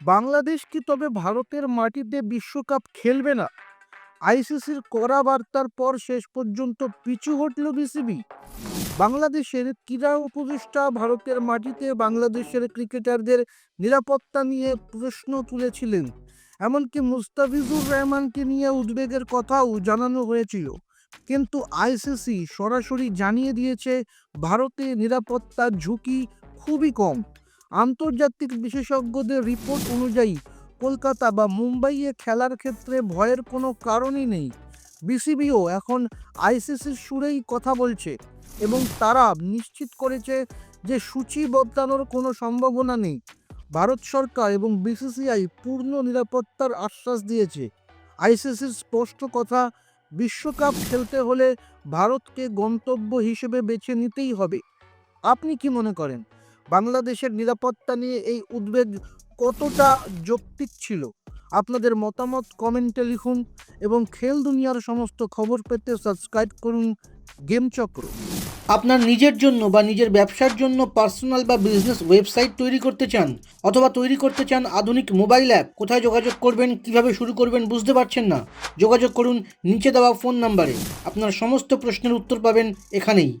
বাংলাদেশ কি তবে ভারতের মাটিতে বিশ্বকাপ খেলবে না? আইসিসির কড়া বার্তার পর শেষ পর্যন্ত পিছু হটল বিসিবি। বাংলাদেশের ক্রীড়া উপদেষ্টা ভারতের মাটিতে বাংলাদেশের ক্রিকেটারদের নিরাপত্তা নিয়ে প্রশ্ন তুলেছিলেন। এমনকি মুস্তাফিজুর রহমানকে নিয়ে উদ্বেগের কথাও জানানো হয়েছিল। কিন্তু আইসিসি সরাসরি জানিয়ে দিয়েছে ভারতে নিরাপত্তার ঝুঁকি খুবই কম। আন্তর্জাতিক বিশেষজ্ঞদের রিপোর্ট অনুযায়ী কলকাতা বা মুম্বাইয়ে খেলার ক্ষেত্রে ভয়ের কোনো কারণই নেই। বিসিবিও এখন আইসিসির সুরেই কথা বলছে এবং তারা নিশ্চিত করেছে যে সূচি বদলানোর কোনো সম্ভাবনা নেই। ভারত সরকার এবং বিসিসিআই পূর্ণ নিরাপত্তার আশ্বাস দিয়েছে। আইসিসির স্পষ্ট কথা, বিশ্বকাপ খেলতে হলে ভারতকে গন্তব্য হিসেবে বেছে নিতেই হবে। আপনি কি মনে করেন, বাংলাদেশের নিরাপত্তা নিয়ে এই উদ্বেগ কতটা যৌক্তিক ছিল? আপনাদের মতামত কমেন্টে লিখুন এবং খেল দুনিয়ার সমস্ত খবর পেতে সাবস্ক্রাইব করুন গেম চক্র। আপনার নিজের জন্য বা নিজের ব্যবসার জন্য পার্সোনাল বা বিজনেস ওয়েবসাইট তৈরি করতে চান, অথবা তৈরি করতে চান আধুনিক মোবাইল অ্যাপ, কোথায় যোগাযোগ করবেন, কিভাবে শুরু করবেন বুঝতে পারছেন না? যোগাযোগ করুন নিচে দেওয়া ফোন নাম্বারে। আপনার সমস্ত প্রশ্নের উত্তর পাবেন এখানেই।